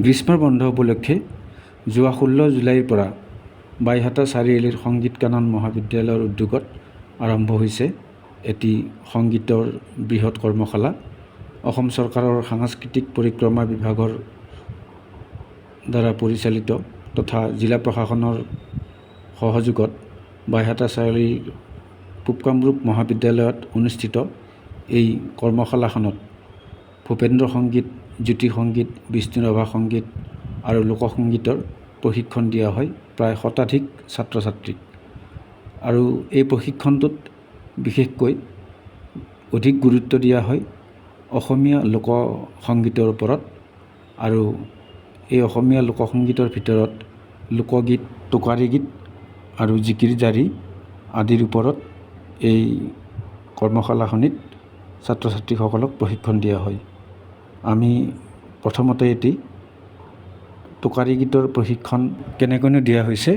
গ্ৰীষ্মৰ বন্ধ উপলক্ষে যোৱা 16 জুলাইৰ পৰা বাইহাটা চাৰিআলিৰ সংগীত কানন মহাবিদ্যালয়ৰ উদ্যোগত আৰম্ভ হৈছে এটি সংগীতৰ বৃহৎ কৰ্মশালা। অসম চৰকাৰৰ সাংস্কৃতিক পৰিক্ৰমা বিভাগৰ দ্বাৰা পৰিচালিত তথা জিলা প্ৰশাসনৰ সহযোগত বাইহাটা চাৰিআলিৰ পূব কামৰূপ মহাবিদ্যালয়ত অনুষ্ঠিত এই কৰ্মশালাখনত ভূপেন্দ্ৰ সংগীত, জ্যোতি সংগীত, বিষ্ণুৰাভা সংগীত আৰু লোকসংগীতৰ প্ৰশিক্ষণ দিয়া হয় প্ৰায় শতাধিক ছাত্ৰ ছাত্ৰীক। আৰু এই প্ৰশিক্ষণটোত বিশেষকৈ অধিক গুৰুত্ব দিয়া হয় অসমীয়া লোকসংগীতৰ ওপৰত। আৰু এই অসমীয়া লোকসংগীতৰ ভিতৰত লোকগীত, টোকাৰী গীত আৰু জিকিৰ জাৰি আদিৰ ওপৰত এই কৰ্মশালাখনিত ছাত্ৰ ছাত্ৰীসকলক প্ৰশিক্ষণ দিয়া হয়। আমি প্ৰথমতে এটি টোকাৰী গীতৰ প্ৰশিক্ষণ কেনেকৈনো দিয়া হৈছে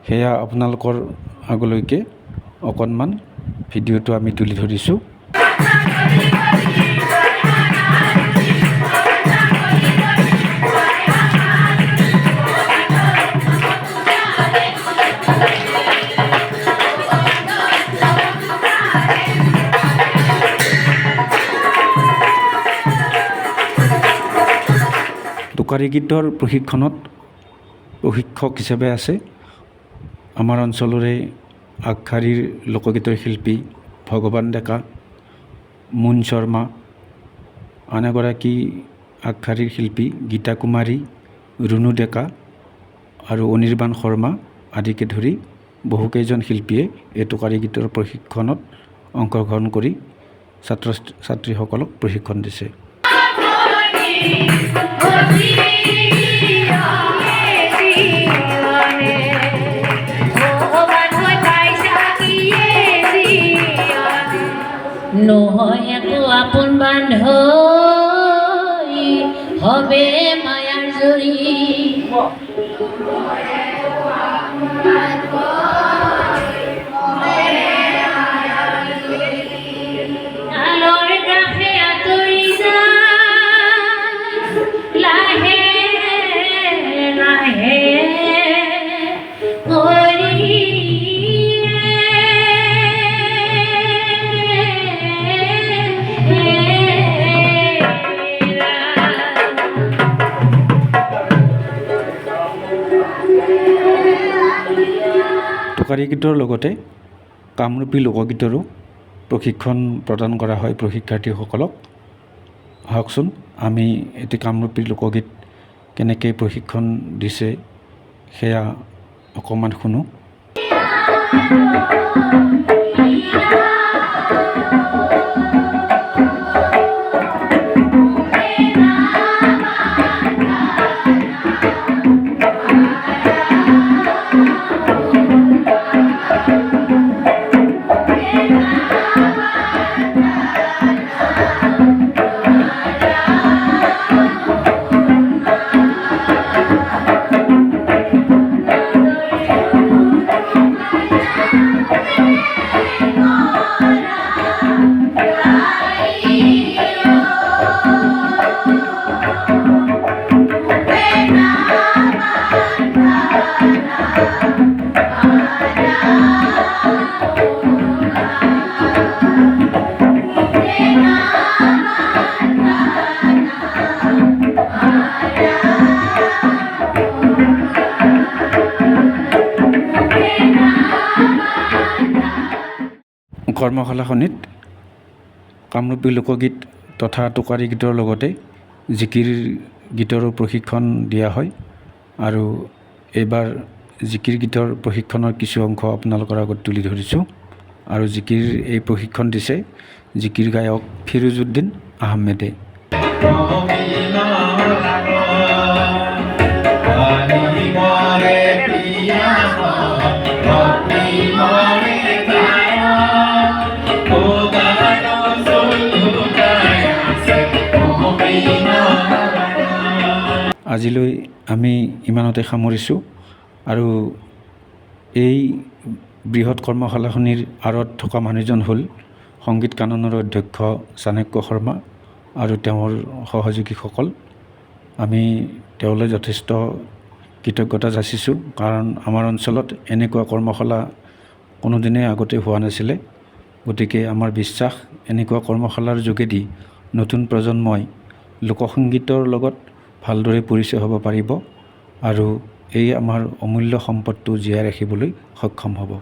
সেয়া আপোনালোকৰ আগলৈকে অকণমান ভিডিঅ'টো আমি তুলি ধৰিছোঁ। টোকাৰী গীতৰ প্ৰশিক্ষণত প্ৰশিক্ষক হিচাপে আছে আমাৰ অঞ্চলৰে আগশাৰীৰ লোকগীতৰ শিল্পী ভগৱান ডেকা, মুন শৰ্মা, আন এগৰাকী আগশাৰীৰ শিল্পী গীতা কুমাৰী, ৰুণু ডেকা আৰু অনিৰ্বাণ শৰ্মা আদিকে ধৰি বহুকেইজন শিল্পীয়ে এই টোকাৰী গীতৰ প্ৰশিক্ষণত অংশগ্ৰহণ কৰি ছাত্ৰ ছাত্ৰীসকলক প্ৰশিক্ষণ দিছে। নহয় একো আপোন বান্ধ হবে মায়াৰ জৰি, আলৰ কাষে আঁতৰি যায় লাহে লাহে টোকাৰী গীতৰ লগতে কামৰূপী লোকগীতৰো প্ৰশিক্ষণ প্ৰদান কৰা হয় প্ৰশিক্ষাৰ্থীসকলক। আহকচোন আমি এটি কামৰূপী লোকগীত কেনেকৈ প্ৰশিক্ষণ দিছে সেয়া অকণমান শুনো। কৰ্মশালাখনিত কামৰূপী লোকগীত তথা টোকাৰী গীতৰ লগতে জিকিৰ গীতৰো প্ৰশিক্ষণ দিয়া হয়। আৰু এইবাৰ জিকিৰ গীতৰ প্ৰশিক্ষণৰ কিছু অংশ আপোনালোকৰ আগত তুলি ধৰিছোঁ। আৰু জিকিৰ এই প্ৰশিক্ষণ দিছে জিকিৰ গায়ক ফিৰোজউদ্দিন আহমেদে। আজিলৈ আমি ইমানতে সামৰিছোঁ। আৰু এই বৃহৎ কৰ্মশালাখনিৰ আঁৰত থকা মানুহজন হ'ল সংগীত কাননৰ অধ্যক্ষ চাণক্য শৰ্মা আৰু তেওঁৰ সহযোগীসকল। আমি তেওঁলৈ যথেষ্ট কৃতজ্ঞতা যাচিছোঁ, কাৰণ আমাৰ অঞ্চলত এনেকুৱা কৰ্মশালা কোনোদিনেই আগতে হোৱা নাছিলে। গতিকে আমাৰ বিশ্বাস এনেকুৱা কৰ্মশালাৰ যোগেদি নতুন প্ৰজন্মই লোকসংগীতৰ লগত ভালদৰে পৰিচয় হ'ব পাৰিব আৰু এই আমাৰ অমূল্য সম্পদটো জীয়াই ৰাখিবলৈ সক্ষম হ'ব।